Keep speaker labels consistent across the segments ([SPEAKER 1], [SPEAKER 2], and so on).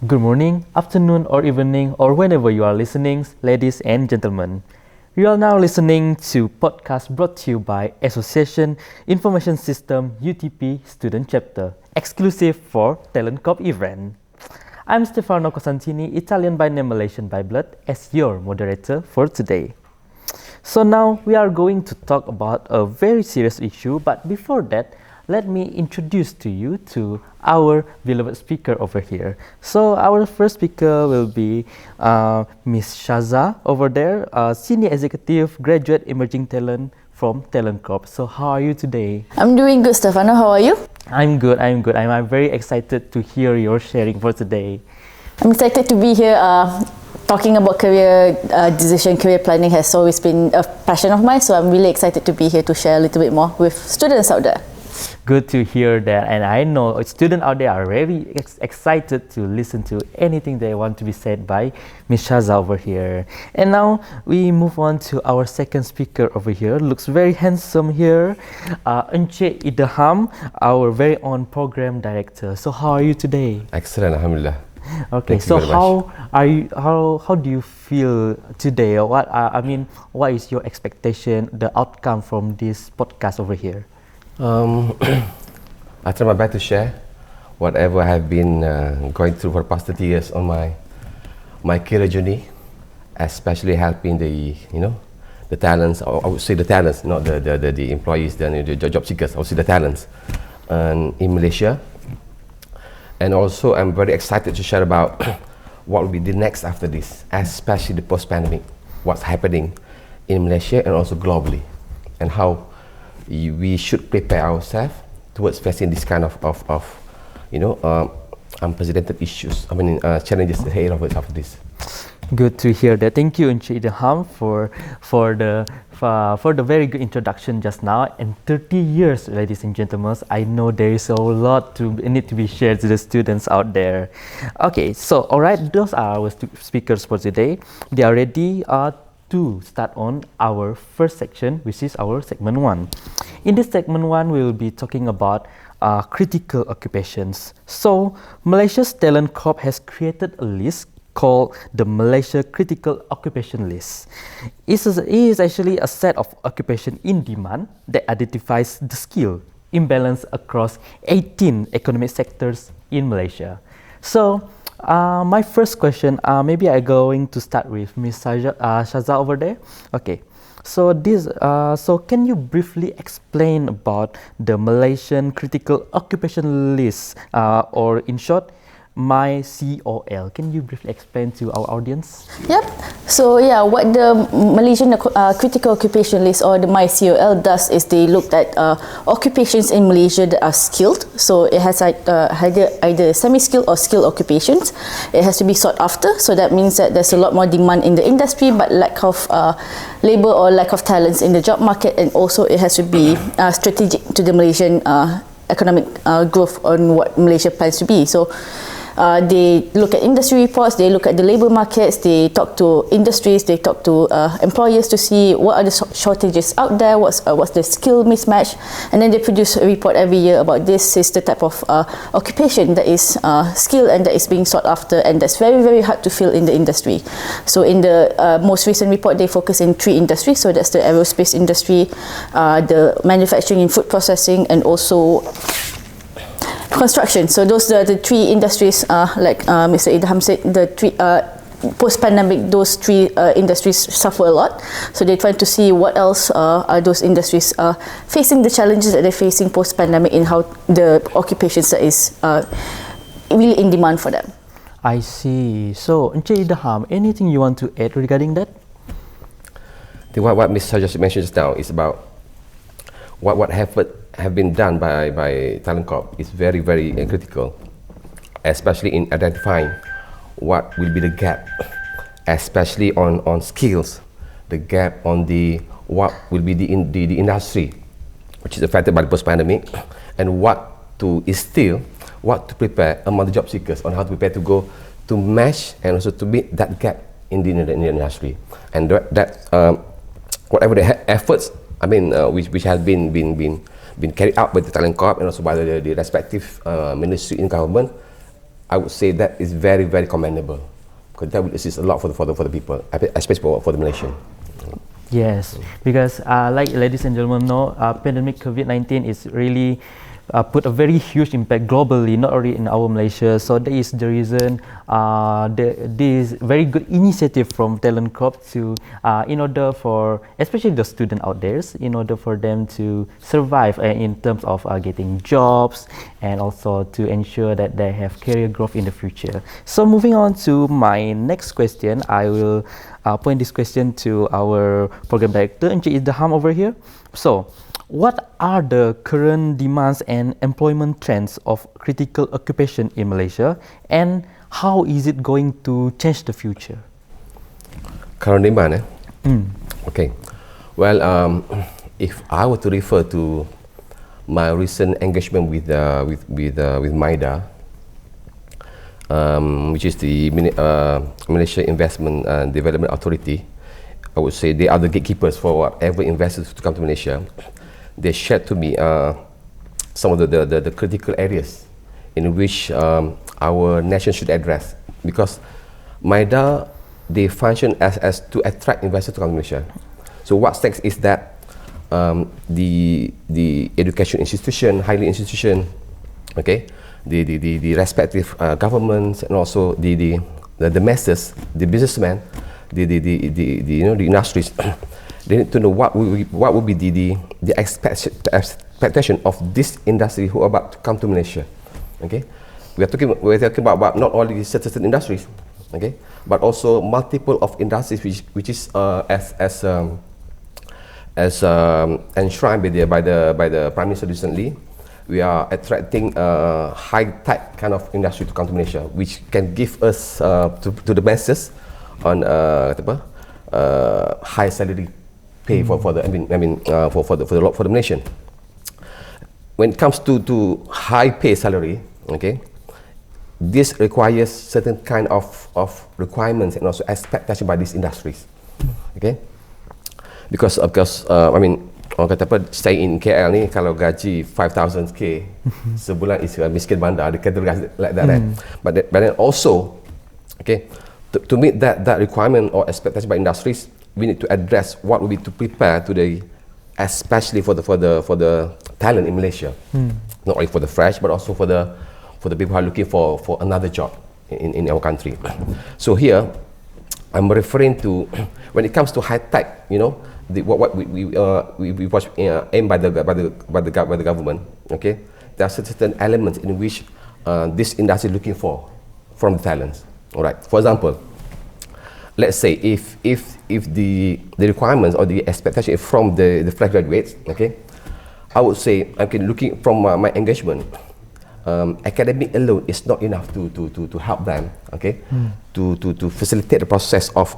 [SPEAKER 1] Good morning, afternoon, or evening, or whenever you are listening, ladies and gentlemen. You are now listening to podcast brought to you by Association Information System UTP Student Chapter, exclusive for TalentCorp event. I'm Stefano Cosentini, Italian by name, Malaysian by blood, as your moderator for today. So now we are going to talk about a very serious issue, but before that, let me introduce to you to our beloved speaker over here. So our first speaker will be Miss Syaza over there, Senior Executive Graduate Emerging Talent from TalentCorp. So how are you today?
[SPEAKER 2] I'm doing good, Stefano. How are you?
[SPEAKER 1] I'm good. I'm very excited to hear your sharing for today.
[SPEAKER 2] I'm excited to be here. Talking about career decision, career planning has always been a passion of mine. So I'm really excited to be here to share a little bit more with students out there.
[SPEAKER 1] Good to hear that, and I know students out there are very excited to listen to anything they want to be said by Ms. Syaza over here. And now we move on to our second speaker over here. Looks very handsome here, Idham, our very own program director. So how are you today?
[SPEAKER 3] Excellent, alhamdulillah.
[SPEAKER 1] Okay, so how do you feel today? What is your expectation, the outcome from this podcast over here?
[SPEAKER 3] I try my best to share whatever I have been going through for the past 30 years on my career journey, especially helping the talents. I would say the talents, not the employees, the job seekers. I would say the talents in Malaysia. And also, I'm very excited to share about what will be the next after this, especially the post-pandemic, what's happening in Malaysia and also globally, and how we should prepare ourselves towards facing this kind of unprecedented issues. Challenges ahead of us after this.
[SPEAKER 1] Good to hear that. Thank you, Idham, for the very good introduction just now. And 30 years, ladies and gentlemen, I know there is a lot to need to be shared to the students out there. Okay, so all right, those are our speakers for today. They are ready to start on our first section, which is our segment 1. In this segment 1, we will be talking about critical occupations. So, Malaysia's TalentCorp has created a list called the Malaysia Critical Occupation List. It is actually a set of occupation in demand that identifies the skill imbalance across 18 economic sectors in Malaysia. So, my first question, maybe I'm going to start with Ms. Syaza over there. Okay, so can you briefly explain about the Malaysian Critical Occupation List, or in short, MyCOL? Can you briefly explain to our audience?
[SPEAKER 2] Yep. So yeah, what the Malaysian Critical Occupation List or the MyCOL does is they looked at occupations in Malaysia that are skilled. So it has either semi-skilled or skilled occupations. It has to be sought after. So that means that there's a lot more demand in the industry, but lack of labour or lack of talents in the job market, and also it has to be strategic to the Malaysian economic growth on what Malaysia plans to be. So they look at industry reports, they look at the labour markets, they talk to industries, they talk to employers to see what are the shortages out there, what's the skill mismatch, and then they produce a report every year about this is the type of occupation that is skilled and that is being sought after, and that's very, very hard to fill in the industry. So in the most recent report, they focus in 3 industries. So that's the aerospace industry, the manufacturing and food processing, and also construction. So those are the 3 industries, like Mr. Idham said, the 3 post-pandemic, those 3 industries suffer a lot. So they're trying to see what else are those industries facing the challenges that they're facing post-pandemic, in how the occupations that is really in demand for them.
[SPEAKER 1] I see. So, Idham, anything you want to add regarding that?
[SPEAKER 3] I think what Ms. Syaza mentioned just now is about what have been done by TalentCorp is very, very critical, especially in identifying what will be the gap, especially on skills, the gap on what will be the industry which is affected by the post-pandemic, and what to instill, what to prepare among the job seekers on how to prepare to go to match and also to meet that gap in the industry. And whatever the efforts, which has been carried out by the TalentCorp and also by the respective ministry in government, I would say that is very, very commendable, because that will assist a lot for the people, especially for the Malaysian.
[SPEAKER 1] Yes, because like ladies and gentlemen know, pandemic COVID-19 is really put a very huge impact globally, not only in our Malaysia. So that is the reason this very good initiative from TalentCorp to, in order for, especially the student out there, in order for them to survive in terms of getting jobs, and also to ensure that they have career growth in the future. So moving on to my next question, I will point this question to our program director, Encik Idham over here. So, what are the current demands and employment trends of critical occupation in Malaysia, and how is it going to change the future?
[SPEAKER 3] Current demand, Okay. Well, if I were to refer to my recent engagement with MIDA, which is the Malaysia Investment and Development Authority, I would say they are the gatekeepers for whatever investors to come to Malaysia. They shared to me some of the critical areas in which our nation should address, because MIDA, they function as to attract investors to come to Malaysia. So what's next is that the education institution, highly institution, okay, the respective governments, and also the masses, the businessmen, the industries, they need to know what would be the expectation of this industry who are about to come to Malaysia. Okay, we're talking about not only certain industries, okay, but also multiple of industries which is as enshrined by the Prime Minister recently. We are attracting high-tech kind of industry to come to Malaysia, which can give us to the masses on high salary pay for the nation. When it comes to high pay salary, okay, this requires certain kind of requirements and also expectation by these industries, okay, because orang kata apa, stay in KL ni kalau gaji 5,000k sebulan is miskin bandar, they categorize like that, right? But then also, okay, to meet that requirement or expectation by industries, we need to address what will be to prepare today, especially for the talent in Malaysia, not only for the fresh but also for the people who are looking for another job in our country. So here I'm referring to when it comes to high tech, what we was aimed by the government. Okay, there are certain elements in which this industry is looking for from the talents. All right. For example, let's say if the requirements or the expectation from the fresh graduates, okay, I would say looking from my engagement, academic alone is not enough to help them, okay, to facilitate the process of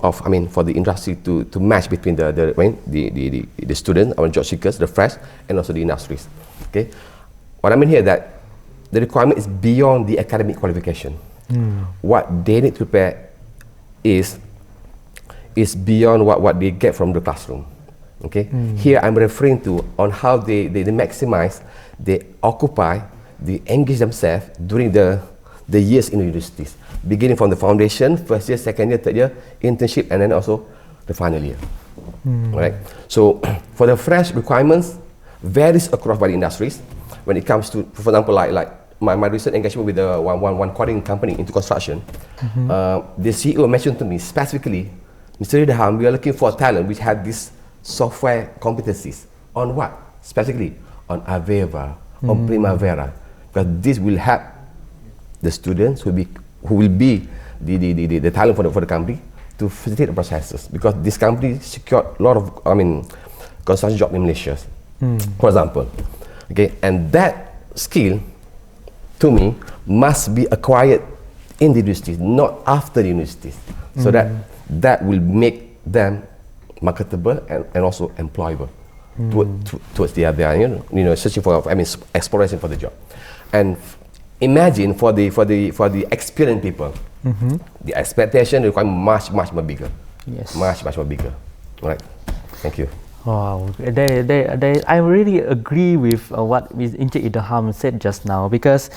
[SPEAKER 3] for the industry to match between the students, our job seekers, the fresh, and also the industries. Okay, what I mean here that the requirement is beyond the academic qualification. What they need to prepare is beyond what they get from the classroom. Okay, here I'm referring to on how they maximize, they occupy, they engage themselves during the years in the universities, beginning from the foundation, first year, second year, third year, internship, and then also the final year. Right. So for the fresh requirements varies across by the industries. When it comes to, for example, like my recent engagement with the one quarrying company into construction, the CEO mentioned to me specifically, Mr. Idham, we are looking for talent which have these software competencies on what? Specifically on Aveva, on Primavera, because this will help the students who will be the talent for the company to facilitate the processes, because this company secured a lot of construction job in Malaysia, for example. Okay, and that skill to me must be acquired in the universities, not after the universities, so that will make them marketable and also employable towards the other, searching for, exploration for the job. And imagine for the experienced people, the expectation requires much more bigger.
[SPEAKER 1] Yes.
[SPEAKER 3] Much more bigger. All right. Thank you.
[SPEAKER 1] Wow, I really agree with what Ms. Encik Idham said just now, because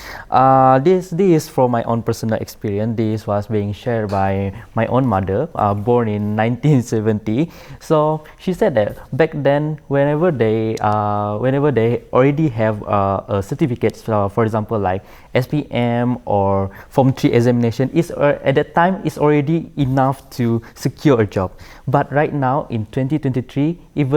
[SPEAKER 1] this is from my own personal experience. This was being shared by my own mother, born in 1970. So she said that back then, whenever they already have certificates, for example, like SPM or Form 3 examination, is at that time is already enough to secure a job. But right now in 2023, even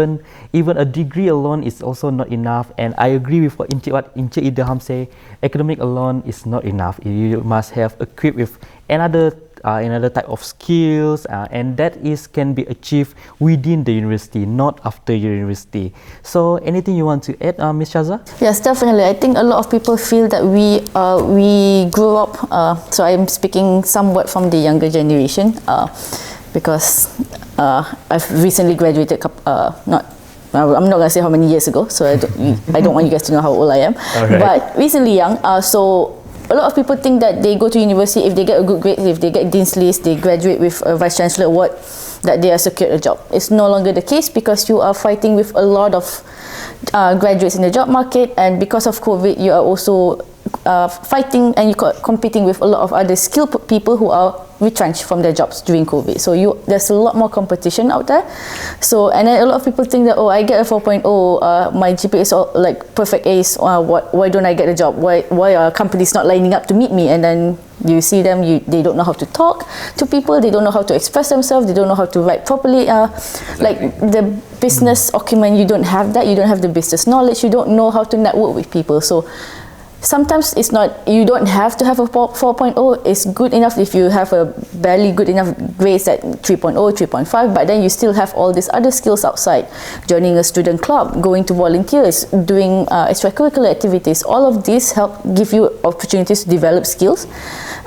[SPEAKER 1] a degree alone is also not enough. And I agree with what Encik Idham say. Academic alone is not enough. You must have equipped with another type of skills, and that can be achieved within the university, not after university. So anything you want to add, Ms. Syaza?
[SPEAKER 2] Yes, definitely. I think a lot of people feel that we grew up. So I'm speaking somewhat from the younger generation, because I've recently graduated. I'm not going to say how many years ago, so I don't want you guys to know how old I am.
[SPEAKER 1] Right.
[SPEAKER 2] But recently young, so a lot of people think that they go to university, if they get a good grade, if they get Dean's List, they graduate with a Vice Chancellor award, that they are secured a job. It's no longer the case, because you are fighting with a lot of graduates in the job market, and because of COVID, you are also fighting and you're competing with a lot of other skilled people who are retrenched from their jobs during COVID. So there's a lot more competition out there. So, and then a lot of people think that, oh, I get a 4.0, my GPA is all like perfect A's, why don't I get a job? Why are companies not lining up to meet me? And then you see them, they don't know how to talk to people, they don't know how to express themselves, they don't know how to write properly. Like the business acumen, you don't have that, you don't have the business knowledge, you don't know how to network with people. So sometimes it's not, you don't have to have a 4.0. It's good enough if you have a barely good enough grades at 3.0, 3.5, but then you still have all these other skills outside. Joining a student club, going to volunteers, doing extracurricular activities. All of these help give you opportunities to develop skills.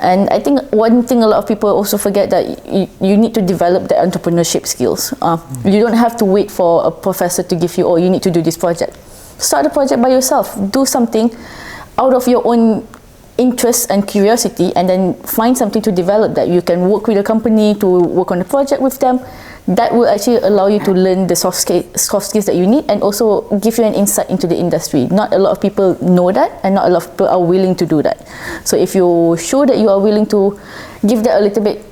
[SPEAKER 2] And I think one thing a lot of people also forget, that you need to develop the entrepreneurship skills. You don't have to wait for a professor to give you, oh, you need to do this project. Start the project by yourself. Do something out of your own interest and curiosity, and then find something to develop that. You can work with a company to work on a project with them. That will actually allow you to learn the soft skills that you need, and also give you an insight into the industry. Not a lot of people know that, and not a lot of people are willing to do that. So if you show that you are willing to give that a little bit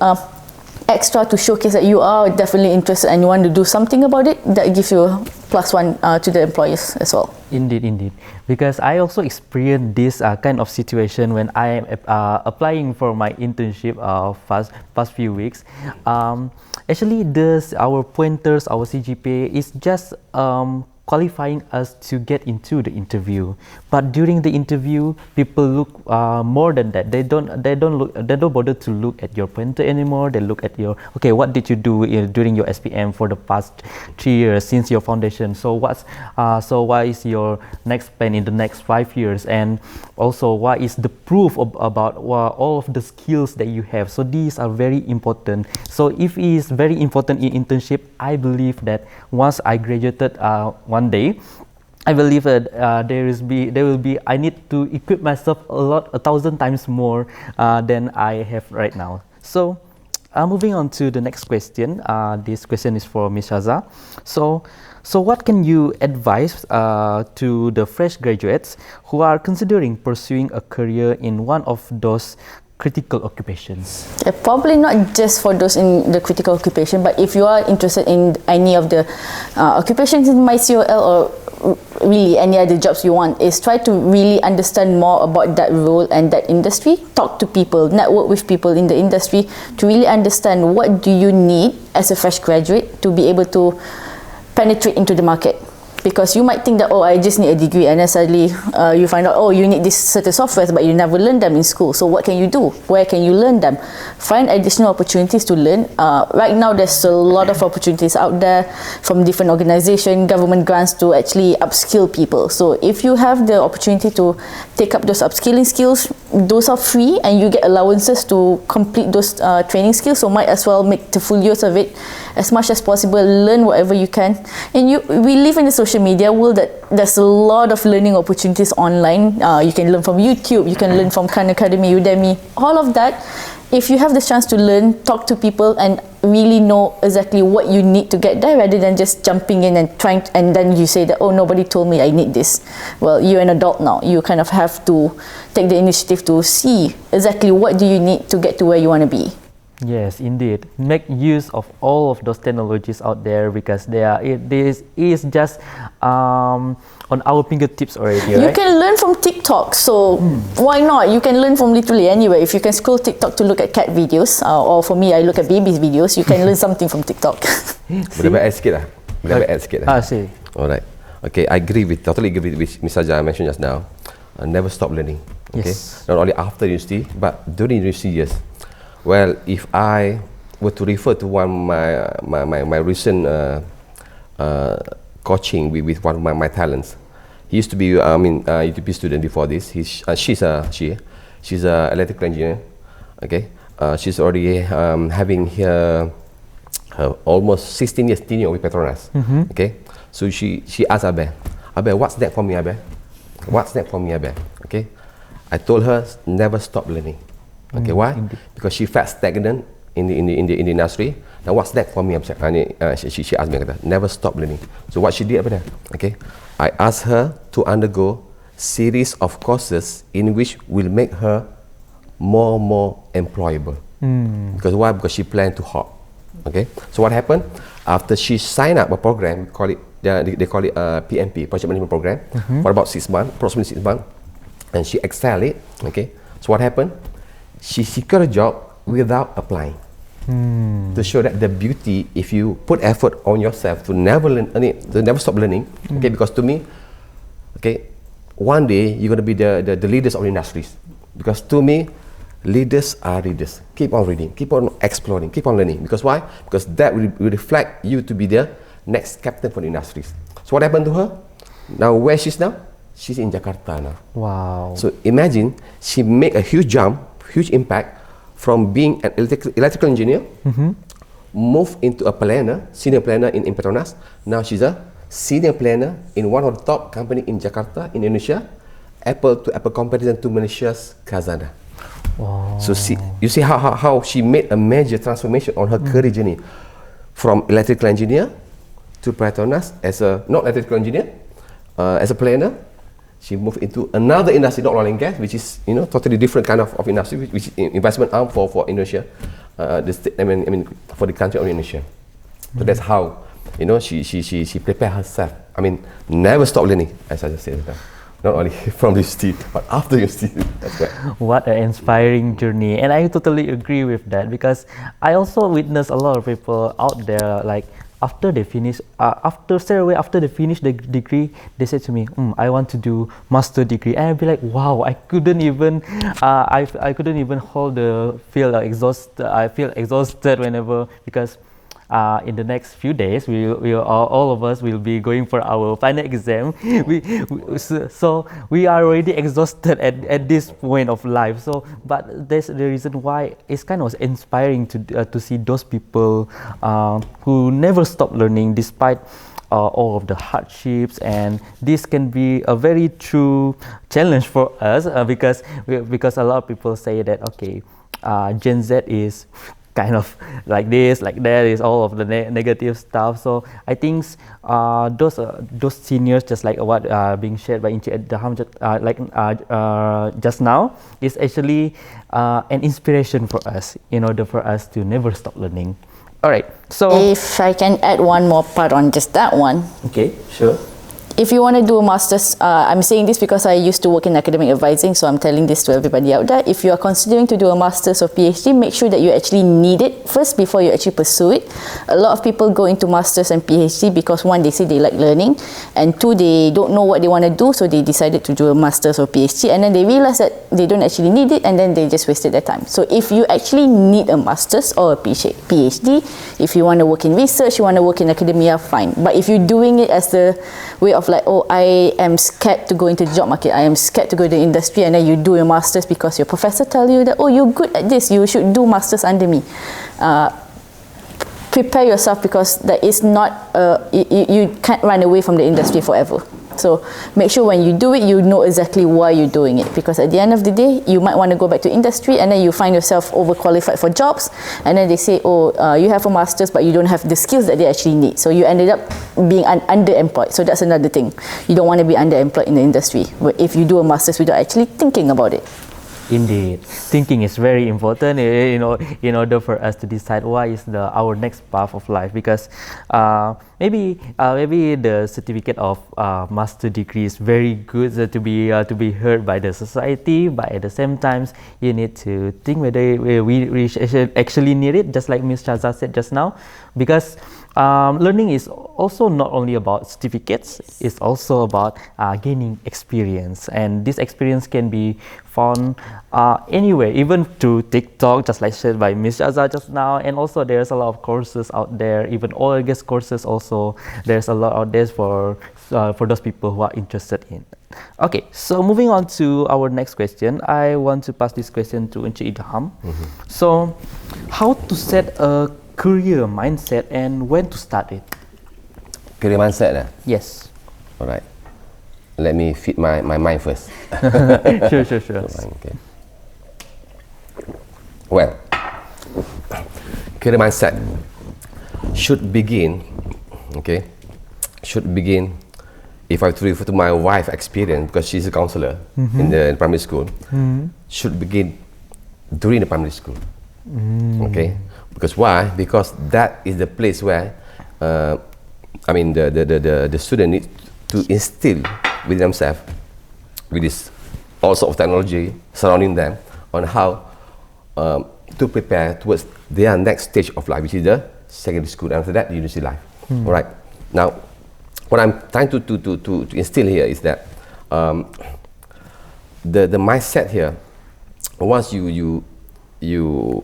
[SPEAKER 2] extra to showcase that you are definitely interested and you want to do something about it, that gives you a +1 to the employers as well.
[SPEAKER 1] Indeed. Because I also experienced this kind of situation when I am applying for my internship past few weeks. Actually, our pointers, our CGPA is just qualifying us to get into the interview. But during the interview, people look more than that. They don't bother to look at your pointer anymore. They look at your, okay, what did you do during your SPM for the past 3 years since your foundation? So what is your next plan in the next 5 years? And also, what is the proof about all of the skills that you have? So these are very important. So if it is very important in internship, I believe that once I graduated one day, I believe that I need to equip myself 1,000 times more than I have right now. So moving on to the next question. This question is for Ms. Syaza. So what can you advise to the fresh graduates who are considering pursuing a career in one of those critical occupations?
[SPEAKER 2] Probably not just for those in the critical occupation, but if you are interested in any of the occupations in MyCOL, or really any other jobs you want, is try to really understand more about that role and that industry. Talk to people, network with people in the industry to really understand what do you need as a fresh graduate to be able to penetrate into the market. Because you might think that, oh, I just need a degree, and then suddenly you find out, oh, you need this certain softwares, but you never learned them in school. So what can you do? Where can you learn them? Find additional opportunities to learn. Right now, there's a lot of opportunities out there from different organizations, government grants to actually upskill people. So if you have the opportunity to take up those upskilling skills, those are free, and you get allowances to complete those training skills. So might as well make the full use of it as much as possible. Learn whatever you can. And we live in the social media world that there's a lot of learning opportunities online. You can learn from YouTube, you can learn from Khan Academy, Udemy, all of that. If you have the chance to learn, talk to people, and really know exactly what you need to get there, rather than just jumping in and trying and then you say that, oh, nobody told me I need this. Well, you're an adult now, you kind of have to take the initiative to see exactly what do you need to get to where you want to be.
[SPEAKER 1] Yes, indeed. Make use of all of those technologies out there, because this is just on our fingertips already, right?
[SPEAKER 2] You can learn from TikTok, so why not? You can learn from literally anywhere. If you can scroll TikTok to look at cat videos, or for me, I look at babies videos, you can learn something from TikTok.
[SPEAKER 3] Boleh add sikit lah. Boleh add sikit lah.
[SPEAKER 1] See.
[SPEAKER 3] Alright. Okay, totally agree with Ms. Syaza mentioned just now. Never stop learning. Okay,
[SPEAKER 1] Yes.
[SPEAKER 3] not only after university, but during university years. Well, if I were to refer to one my recent coaching with one of my talents, he used to be UTP student before this. She's a electrical engineer. Okay, she's already having her almost 16 years tenure with Petronas. Okay, so she asked Abel, what's that for me, Abel? What's that for me, Abel? Okay, I told her never stop learning. Okay, why?
[SPEAKER 1] Indeed.
[SPEAKER 3] Because she felt stagnant in the industry. Now what's that for me? She asked me, never stop learning. So what she did, okay, I asked her to undergo series of courses in which will make her more employable. Because why? Because she planned to hop. Okay, so what happened after she signed up a program? They call it PMP, Project Management Program, for about 6 months, approximately 6 months, and she excelled it. Okay, so what happened? She secured a job without applying. To show that the beauty, if you put effort on yourself to never stop learning. Okay, because to me, okay, one day you're going to be the leaders of the industries. Because to me, leaders are leaders. Keep on reading, keep on exploring, keep on learning. Because why? Because that will reflect you to be the next captain for the industries. So what happened to her? Now where she's now? She's in Jakarta now.
[SPEAKER 1] Wow.
[SPEAKER 3] So imagine she make a huge jump, huge impact from being an electrical engineer, move into a planner, senior planner in Petronas. Now she's a senior planner in one of the top company in Jakarta, Indonesia, Apple to Apple comparison to Malaysia's Khazanah.
[SPEAKER 1] Wow.
[SPEAKER 3] So you see how she made a major transformation on her career journey, from electrical engineer to Petronas as a not electrical engineer, as a planner. She moved into another industry, not oil and gas, which is totally different kind of industry, which is investment arm for Indonesia, for the country of Indonesia. So that's how she prepared herself. I mean, never stop learning, as I just said. Not only from the university, but after university. That's right.
[SPEAKER 1] What an inspiring journey, and I totally agree with that, because I also witness a lot of people out there, like after they finish, after they finish the degree, they say to me, I want to do master degree, and I'd be like, wow, I couldn't even feel exhausted. I feel exhausted whenever, because in the next few days, all of us will be going for our final exam. So we are already exhausted at this point of life. So, but that's the reason why it's kind of inspiring to see those people who never stop learning despite all of the hardships, and this can be a very true challenge for us because a lot of people say that Gen Z is kind of like this, like that, is all of the negative stuff. So I think those seniors, just like what being shared by Idham just now, is actually an inspiration for us in order for us to never stop learning. All right. So
[SPEAKER 2] if I can add one more part on just that one.
[SPEAKER 1] Okay, sure.
[SPEAKER 2] If you want to do a master's, I'm saying this because I used to work in academic advising, so I'm telling this to everybody out there. If you are considering to do a master's or PhD, make sure that you actually need it first before you actually pursue it. A lot of people go into master's and PhD because one, they say they like learning, and two, they don't know what they want to do, so they decided to do a master's or PhD, and then they realize that they don't actually need it, and then they just wasted their time. So if you actually need a master's or a PhD, if you want to work in research, you want to work in academia, fine. But if you're doing it as the way of like, oh, I am scared to go into the job market, I am scared to go to the industry, and then you do your masters because your professor tell you that, oh, you're good at this, you should do masters under me. Prepare yourself, because that is not you can't run away from the industry forever. So make sure when you do it, you know exactly why you're doing it, because at the end of the day, you might want to go back to industry and then you find yourself overqualified for jobs, and then they say, oh, you have a master's but you don't have the skills that they actually need, so you ended up being underemployed. So that's another thing. You don't want to be underemployed in the industry if you do a master's without actually thinking about it.
[SPEAKER 1] Indeed, thinking is very important, in order for us to decide what is our next path of life. Because maybe the certificate of master degree is very good to be heard by the society, but at the same time, you need to think whether we actually need it. Just like Ms. Syaza said just now, because learning is also not only about certificates, it's also about gaining experience, and this experience can be found anywhere, even through TikTok, just like said by Ms. Syaza just now, and also there's a lot of courses out there, even oil and gas courses also, there's a lot out there for those people who are interested in. Okay, so moving on to our next question, I want to pass this question to Encik Idham. So, how to set a career mindset and when to start it?
[SPEAKER 3] Career mindset?
[SPEAKER 1] Yes.
[SPEAKER 3] Alright. Let me feed my mind first.
[SPEAKER 1] Sure.
[SPEAKER 3] Okay. Well, career mindset should begin, if I refer to my wife's experience, because she's a counselor in the primary school, should begin during the primary school. Okay, because why? Because that is the place where, the student needs to instill with themselves, with this all sort of technology surrounding them, on how to prepare towards their next stage of life, which is the secondary school, and after that, the university life. All right. Now, what I'm trying to instill here is that the mindset here, once you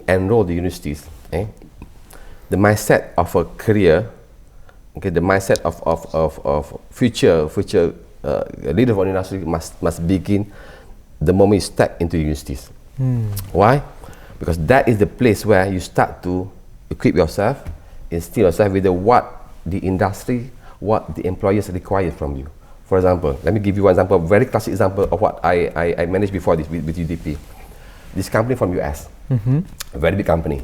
[SPEAKER 3] enroll the universities, the mindset of a career, the mindset of future leader of an industry must begin the moment you step into universities. Why? Because that is the place where you start to equip yourself, instill yourself with what the industry, what the employers require from you. For example, let me give you one example, a very classic example of what I managed before this with UDP. This company from US, a very big company,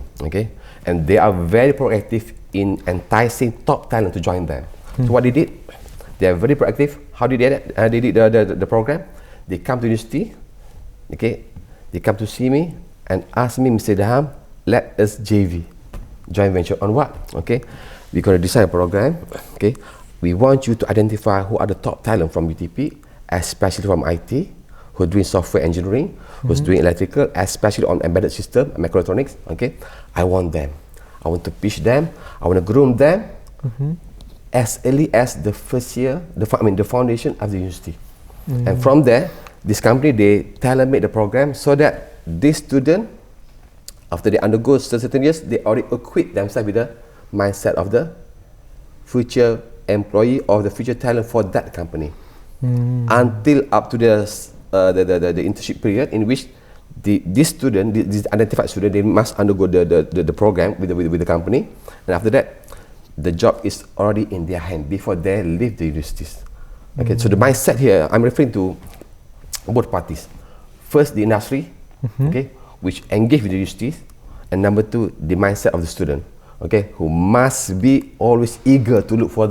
[SPEAKER 3] and they are very proactive in enticing top talent to join them. So what they did, they are very proactive. How did they did the program? They come to university, they come to see me and ask me, Mr. Idham, let us JV, joint venture on what? We're going to design a program. We want you to identify who are the top talent from UTP, especially from IT, who are doing software engineering, who's doing electrical, especially on embedded system, microelectronics. I want them. I want to pitch them. I want to groom them as early as the first year, the foundation of the university. And from there, this company, they tailor-made the program so that this student, after they undergo certain years, they already equip themselves with the mindset of the future employee or the future talent for that company. Until up to the internship period, in which this identified student, they must undergo the program with the company, and after that, the job is already in their hand before they leave the universities. So the mindset here, I'm referring to both parties. First, the industry, which engage with the universities, and number two, the mindset of the student, who must be always eager to look for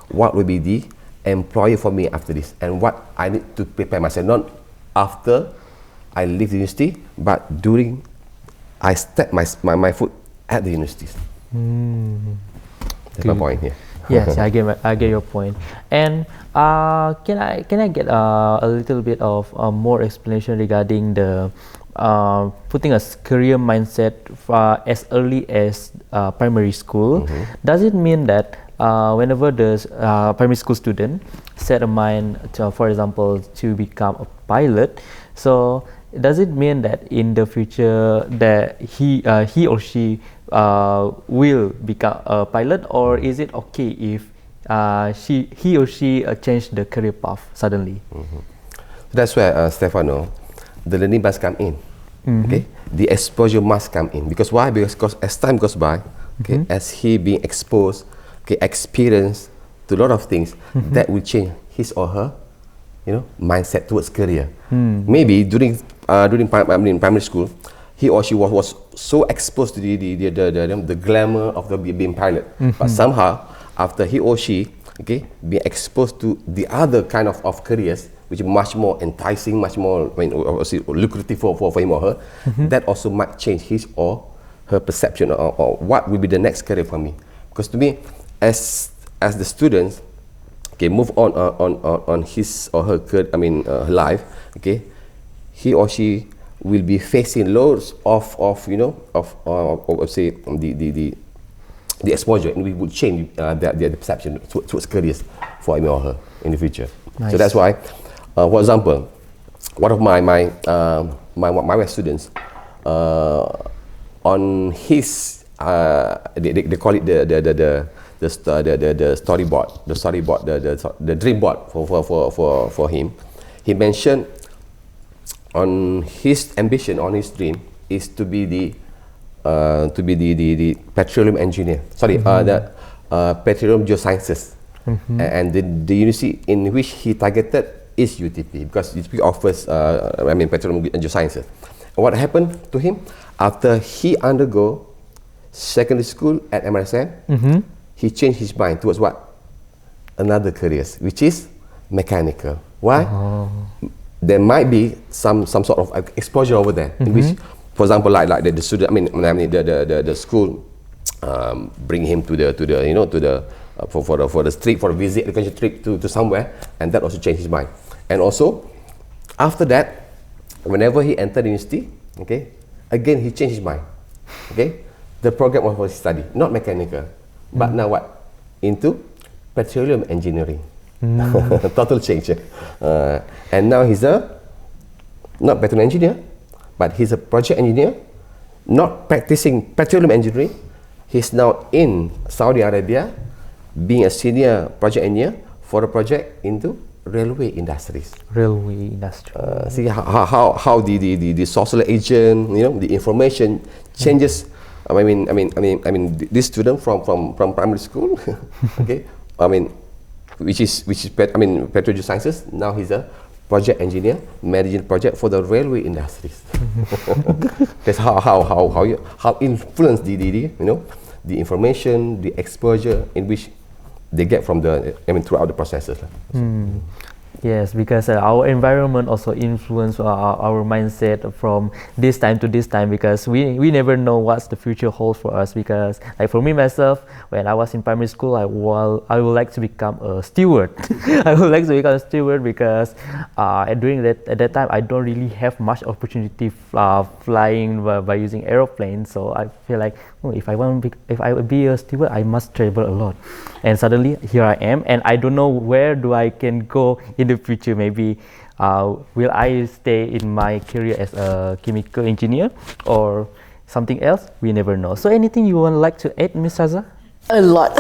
[SPEAKER 3] what will be the employer for me after this, and what I need to prepare myself, not after I leave the university, but during I step my foot at the universities. That's my point here.
[SPEAKER 1] Yes, I get your point. And can I get a little bit of more explanation regarding the putting a career mindset as early as primary school? Does it mean that whenever the primary school student set a mind to, for example, to become a pilot, so does it mean that in the future that he or she will become a pilot, or is it okay if he or she change the career path suddenly?
[SPEAKER 3] That's where Stefano, the learning must come in. The exposure must come in. Because why? Because as time goes by, as he being exposed, experience to a lot of things, that will change his or her, mindset towards career. Maybe during primary school, he or she was so exposed to the glamour of being pilot, but somehow after he or she being exposed to the other kind of careers, which is much more enticing, much more lucrative for him or her, that also might change his or her perception or what will be the next career for me. Because to me, as the students move on his or her her life, he or she will be facing loads of the exposure, and we would change their perception towards careers for him or her in the future.
[SPEAKER 1] Nice.
[SPEAKER 3] So that's why, for example, one of my students, on his they call it the storyboard, the dream board for him. He mentioned on his ambition, on his dream, is to be the petroleum engineer. The petroleum geosciences, and the university in which he targeted is UTP, because UTP offers petroleum geosciences. And what happened to him after he undergo secondary school at MRSM? He changed his mind towards what? Another careers, which is mechanical. Why? There might be some sort of exposure over there, in which, for example, like the student, the school bring him to the for the trip, for a visit, education trip to somewhere, and that also changed his mind. And also, after that, whenever he entered university, again he changed his mind. The program was for study, not mechanical, but now what? Into petroleum engineering. Total change. And now he's not petroleum engineer, but he's a project engineer, not practicing petroleum engineering. He's now in Saudi Arabia, being a senior project engineer for a project into railway industries.
[SPEAKER 1] Railway industry.
[SPEAKER 3] See how the social agent, the information changes. This student from primary school, which is petroleum sciences. Now he's a project engineer managing project for the railway industries. That's how influence the information, the exposure in which they get from throughout the processes.
[SPEAKER 1] Yes, because our environment also influence our mindset from this time to this time, because we never know what's the future holds for us. Because like for me myself, when I was in primary school, I would like to become a steward. I would like to become a steward because at that time I don't really have much opportunity flying by using aeroplanes. So I feel like if I would be a steward, I must travel a lot. And suddenly here I am, and I don't know where I can go in the future. Maybe will I stay in my career as a chemical engineer or something else? We never know. So anything you would like to add, Ms. Syaza?
[SPEAKER 2] A lot.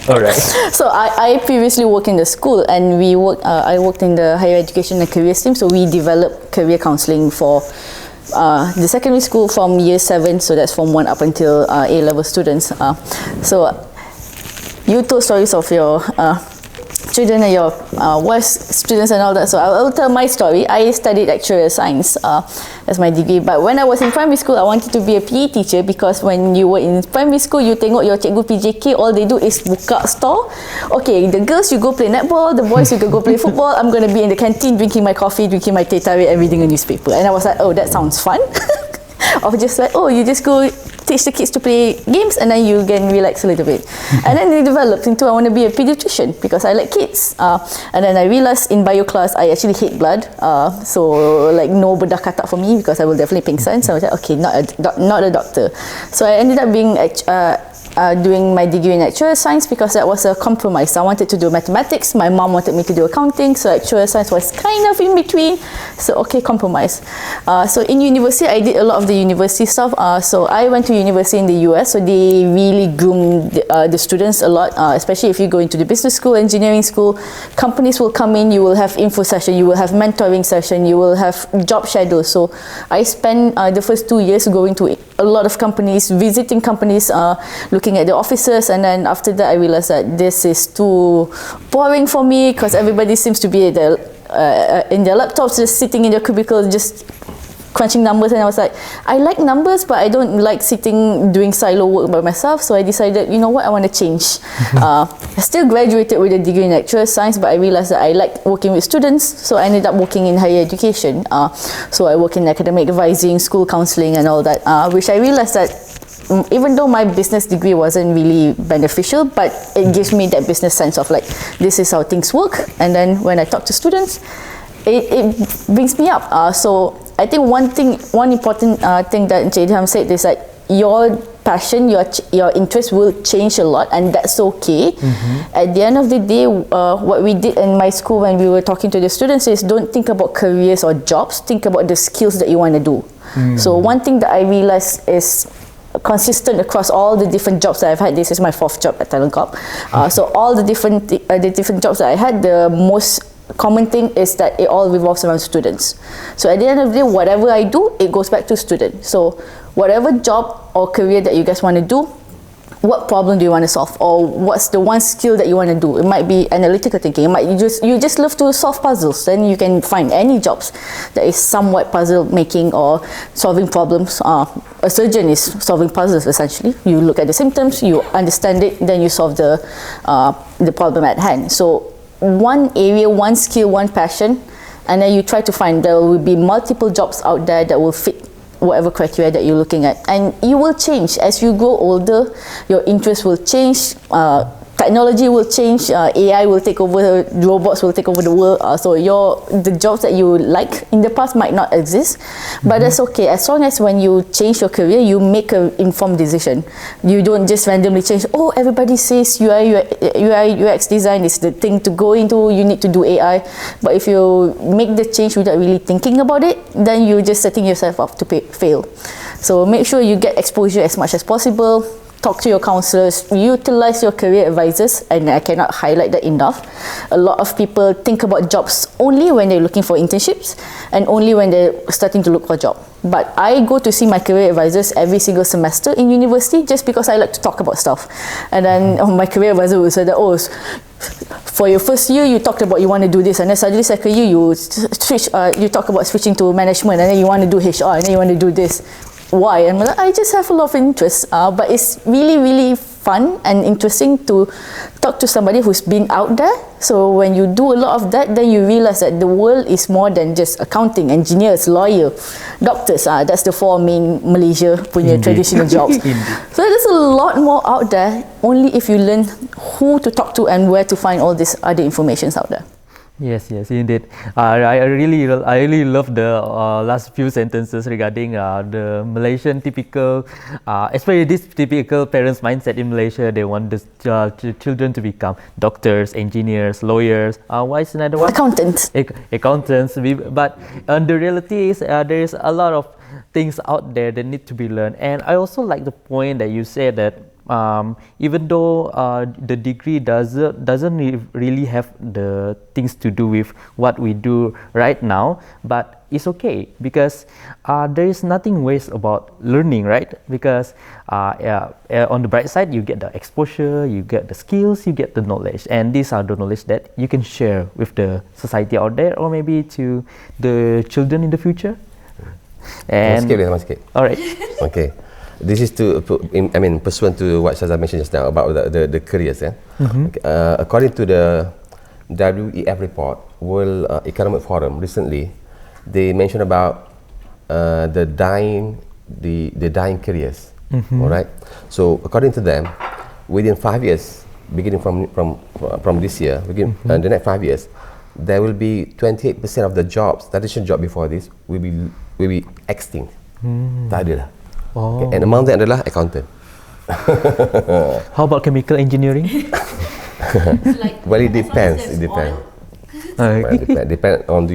[SPEAKER 1] All right.
[SPEAKER 2] So I previously worked in the school, and I worked in the higher education and careers team. So we developed career counselling for the secondary school from year 7. So that's from 1 up until A-level students. So you told stories of your children and your wife's students and all that. So I will tell my story. I studied actuarial science as my degree. But when I was in primary school, I wanted to be a PE teacher, because when you were in primary school, you tengok your cikgu PJK, all they do is buka store. Okay, the girls, you go play netball. The boys, you go play football. I'm going to be in the canteen drinking my coffee, drinking my teh tarik, and reading a newspaper. And I was like, oh, that sounds fun. Or just like, oh, you just go teach the kids to play games and then you can relax a little bit. And then they developed into, I want to be a pediatrician because I like kids. And then I realized in bio class, I actually hate blood. So like no bedah katak for me, because I will definitely pengsan. So I was like, okay, not a doctor. So I ended up being doing my degree in actuarial science, because that was a compromise. I wanted to do mathematics. My mom wanted me to do accounting, so actuarial science was kind of in between. So okay, compromise. So in university, I did a lot of the university stuff. So I went to university in the US, so they really groom the students a lot, especially if you go into the business school, engineering school. Companies will come in, you will have info session, you will have mentoring session, you will have job shadows. So I spent the first 2 years going to a lot of companies, visiting companies, looking looking at the offices, and then after that I realized that this is too boring for me because everybody seems to be at in their laptops, just sitting in their cubicle, just crunching numbers. And I was like, I like numbers, but I don't like sitting doing silo work by myself. So I decided, you know what, I want to change. I still graduated with a degree in actuarial science, but I realized that I like working with students, so I ended up working in higher education. So I work in academic advising, school counselling and all that, which I realized that even though my business degree wasn't really beneficial, but it gives me that business sense of like, this is how things work. And then when I talk to students, it brings me up. So I think one important thing that Idham said is that your passion, your interest will change a lot, and that's okay. At the end of the day, what we did in my school when we were talking to the students is, don't think about careers or jobs, think about the skills that you want to do. So one thing that I realized is consistent across all the different jobs that I've had. This is my 4th job at TalentCorp. So all the different jobs that I had, the most common thing is that it all revolves around students. So at the end of the day, whatever I do, it goes back to students. So whatever job or career that you guys want to do, what problem do you want to solve, or what's the one skill that you want to do? It might be analytical thinking. It might you just love to solve puzzles. Then you can find any jobs that is somewhat puzzle making or solving problems. A surgeon is solving puzzles essentially. You look at the symptoms, you understand it, then you solve the problem at hand. So one area, one skill, one passion, and then you try to find. There will be multiple jobs out there that will fit whatever criteria that you're looking at, and you will change as you grow older. Your interest will change, technology will change, AI will take over, robots will take over the world. So the jobs that you like in the past might not exist, but that's okay, as long as when you change your career, you make an informed decision. You don't just randomly change. Oh, everybody says UI UX design is the thing to go into, you need to do AI. But if you make the change without really thinking about it, then you're just setting yourself up to fail. So make sure you get exposure as much as possible. Talk to your counsellors, utilize your career advisors, and I cannot highlight that enough. A lot of people think about jobs only when they're looking for internships and only when they're starting to look for a job. But I go to see my career advisors every single semester in university just because I like to talk about stuff. And then my career advisor will say that, oh, for your first year you talked about you want to do this, and then suddenly second year you talk about switching to management, and then you want to do HR, and then you want to do this. Why? And I just have a lot of interest, but it's really, really fun and interesting to talk to somebody who's been out there. So when you do a lot of that, then you realize that the world is more than just accounting, engineers, lawyer, doctors. That's the 4 main Malaysia punya traditional jobs. So there's a lot more out there, only if you learn who to talk to and where to find all this other information out there.
[SPEAKER 1] Yes, indeed. I really love the last few sentences regarding the Malaysian typical, especially this typical parents' mindset in Malaysia. They want the children to become doctors, engineers, lawyers. What is another one?
[SPEAKER 2] Accountants.
[SPEAKER 1] Accountants. But the reality is there is a lot of things out there that need to be learned. And I also like the point that you said that even though the degree doesn't really have the things to do with what we do right now, but it's okay because there is nothing waste about learning, right? Because on the bright side, you get the exposure, you get the skills, you get the knowledge, and these are the knowledge that you can share with the society out there, or maybe to the children in the future. And all right.
[SPEAKER 3] Okay. This is pursuant to what Syaza mentioned just now about the careers. Okay. According to the WEF report, World Economic Forum recently, they mentioned about the dying careers. All right. So according to them, within 5 years, beginning from this year, the next 5 years, there will be 28% of the jobs, traditional job before this, will be extinct. Tak ada lah. Okay, and among them adalah accountant.
[SPEAKER 1] How about chemical engineering?
[SPEAKER 3] Well, it depends. It depends. Depend on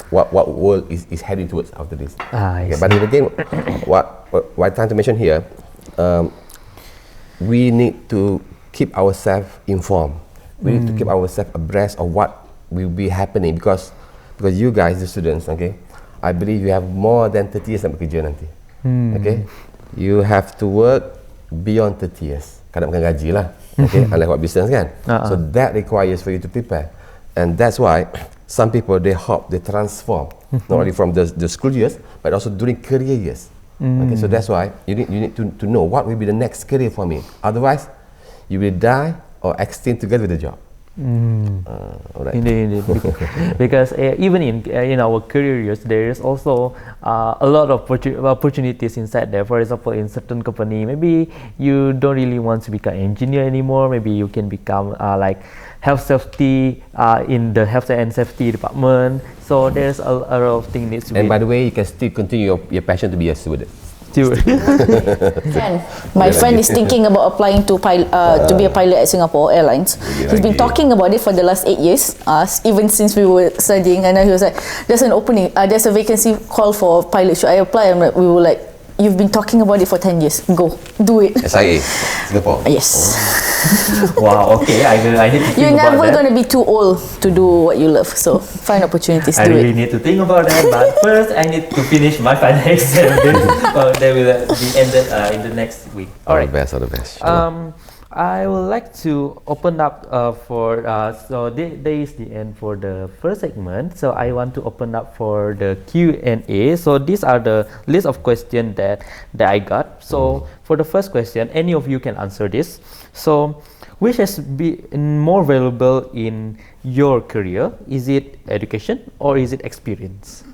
[SPEAKER 3] what world is heading towards after this. Okay, but again, what I'm trying to mention here, we need to keep ourselves informed. We need to keep ourselves abreast of what will be happening because you guys, the students, okay, I believe you have more than 30 years nak bekerja nanti. Okay, you have to work beyond 30 years. Kadang bukan gaji lah. Okay, unlike what business kan. So that requires for you to prepare. And that's why some people, they hop, they transform, not only from the school years, but also during career years. Okay, so that's why you need to know what will be the next career for me. Otherwise, you will die or extinct together with the job. Alright.
[SPEAKER 1] Indeed. Because even in our career years, there is also a lot of opportunities inside there. For example, in certain company, maybe you don't really want to become engineer anymore. Maybe you can become like health safety in the health and safety department. So there's a lot of things needs to be.
[SPEAKER 3] And by the way, you can still continue your passion to be a student.
[SPEAKER 2] My friend is thinking about applying to be a pilot at Singapore Airlines. He's been talking about it for the last 8 years, even since we were studying. And then he was like, "There's an opening, there's a vacancy call for pilot. Should I apply?" And we were like, "You've been talking about it for 10 years. Go, do it."
[SPEAKER 3] SIA, Singapore.
[SPEAKER 2] Yes.
[SPEAKER 1] Wow. Okay, I need to think
[SPEAKER 2] You're
[SPEAKER 1] about
[SPEAKER 2] never
[SPEAKER 1] that.
[SPEAKER 2] going to be too old to do what you love. So find opportunities.
[SPEAKER 1] I
[SPEAKER 2] Do
[SPEAKER 1] really
[SPEAKER 2] it.
[SPEAKER 1] need to think about that, but first I need to finish my final exam. They will be ended in the next week.
[SPEAKER 3] All the best.
[SPEAKER 1] I would like to open up for so there is the end for the first segment. So I want to open up for the Q&A. So these are the list of questions that I got. So for the first question, any of you can answer this. So which has been more valuable in your career? Is it education or is it experience?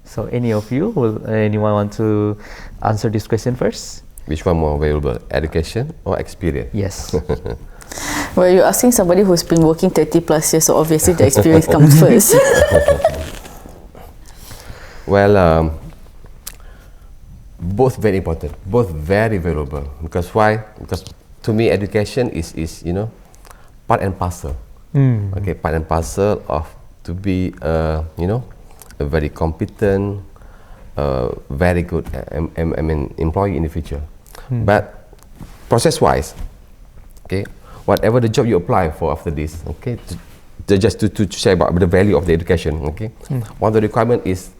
[SPEAKER 1] So any of you, anyone want to answer this question first?
[SPEAKER 3] Which one more valuable, education or experience?
[SPEAKER 1] Yes.
[SPEAKER 2] Well, you're asking somebody who's been working 30 plus years, so obviously the experience comes first.
[SPEAKER 3] Well, both very important, both very valuable. Because why? Because to me, education is part and parcel. Okay, part and parcel of to be a very competent, very good employee in the future. But process-wise, okay, whatever the job you apply for after this, okay, just to share about the value of the education, okay, one of the requirement is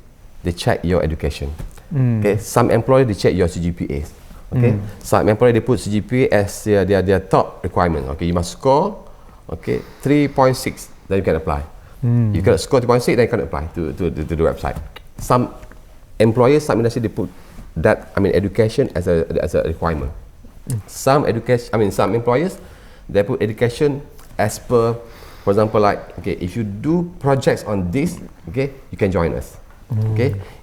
[SPEAKER 3] they check your education. Okay, some employer they check your CGPAs. Okay, some employer they put CGPA as their top requirement. Okay, you must score 3.6, then you can apply. You cannot score 3.6, then you can apply to the website. Some employers, some industry, they put that education as a requirement. Some employers they put education as per, for example, like if you do projects on this, you can join us.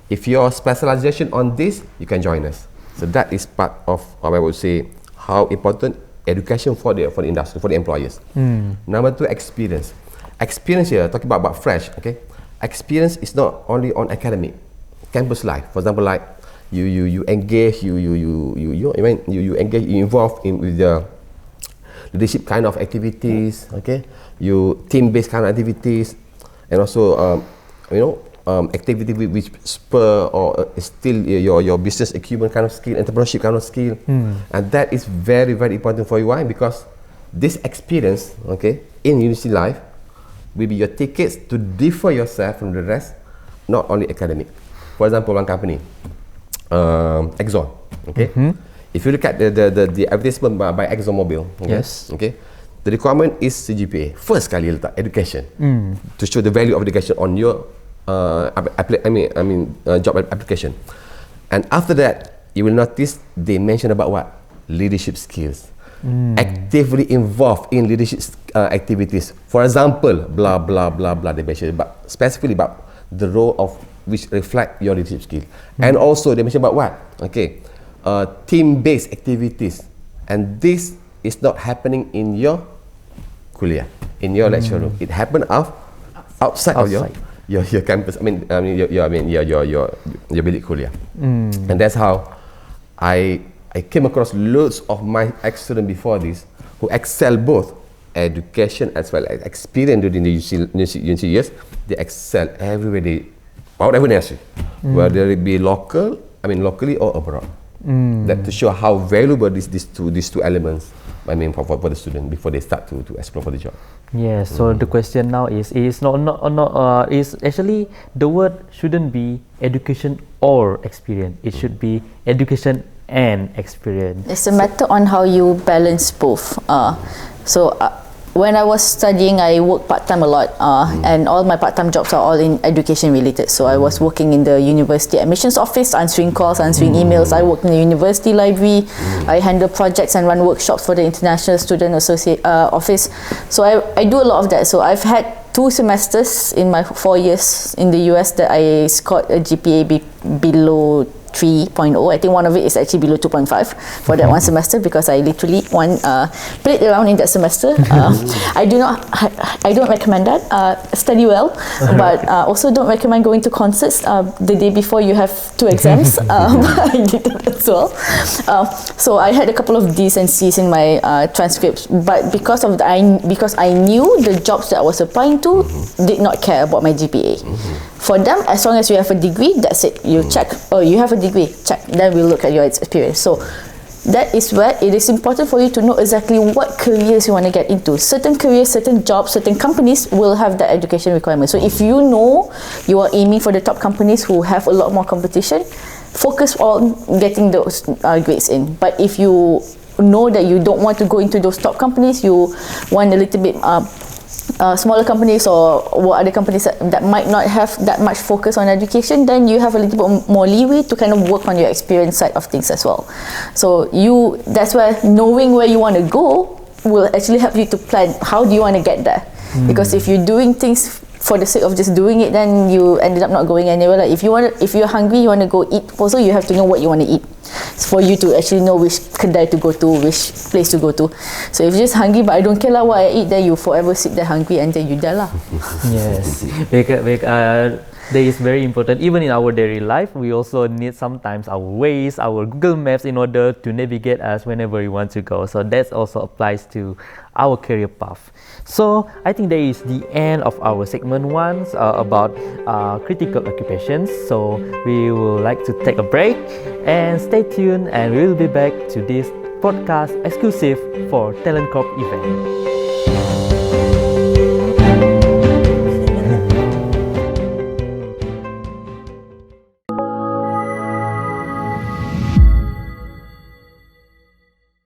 [SPEAKER 3] If your specialization on this, you can join us. So that is part of, I would say, how important education for the industry, for the employers. Number two, experience. Experience here, talking about fresh. Okay, experience is not only on academic, campus life. For example, like you engage, you engage, you involve with the leadership kind of activities. Okay, you team-based kind of activities, and also activity which spur or still your business acumen kind of skill, entrepreneurship kind of skill, and that is very, very important for you. Why? Because this experience, in university life, will be your tickets to differ yourself from the rest, not only academic. For example, one company, Exxon. If you look at the advertisement by ExxonMobil, the requirement is CGPA. First kali letak education to show the value of education on your job application. And after that, you will notice they mention about what? Leadership skills. Actively involved in leadership activities. For example, blah blah blah blah. They mention about specifically about the role of which reflect your leadership skill. And also they mention about what? Team-based activities. And this is not happening in your kuliah, in your lecture room. It happened outside of your campus. Your bilik kuliah. And that's how I came across loads of my ex-students before this who excel both education as well as experience during the university years. They excel everywhere whatever industry, whether it be locally or abroad. That to show how valuable these two elements for the student before they start to explore for the job.
[SPEAKER 1] Yes. So the question now is actually the word shouldn't be education or experience. It should be education and experience.
[SPEAKER 2] It's a matter on how you balance both. When I was studying, I worked part-time a lot, and all my part-time jobs are all in education related. So I was working in the university admissions office, answering calls, answering emails. I worked in the university library. I handle projects and run workshops for the International Student Office. So I do a lot of that. So I've had 2 semesters in my 4 years in the US that I scored a GPA below 3.0. I think one of it is actually below 2.5 for that one semester, because I literally played around in that semester. I don't recommend that. Study well, but also don't recommend going to concerts the day before you have 2 exams. I did that as well. So I had a couple of D's and C's in my transcripts, but because I knew the jobs that I was applying to did not care about my GPA. For them, as long as you have a degree, that's it. You check, oh, you have a degree, check. Then we'll look at your experience. So that is where it is important for you to know exactly what careers you want to get into. Certain careers, certain jobs, certain companies will have that education requirement. So if you know you are aiming for the top companies who have a lot more competition, focus on getting those grades in. But if you know that you don't want to go into those top companies, you want a little bit smaller companies or other companies that might not have that much focus on education, then you have a little bit more leeway to kind of work on your experience side of things as well. So that's where knowing where you want to go will actually help you to plan how do you want to get there. Because if you're doing things for the sake of just doing it, then you ended up not going anywhere. Like if you're hungry, you want to go eat, also you have to know what you want to eat for you to actually know which kedai to go to, which place to go to. So if you're just hungry but I don't care lah what I eat, then you forever sit there hungry and then you die lah.
[SPEAKER 1] Yes, that is very important. Even in our daily life, we also need sometimes our Waze, our Google Maps in order to navigate us whenever we want to go. So that also applies to our career path. So I think that is the end of our segment 1 about critical occupations. So we would like to take a break and stay tuned, and we will be back to this podcast exclusive for TalentCorp event.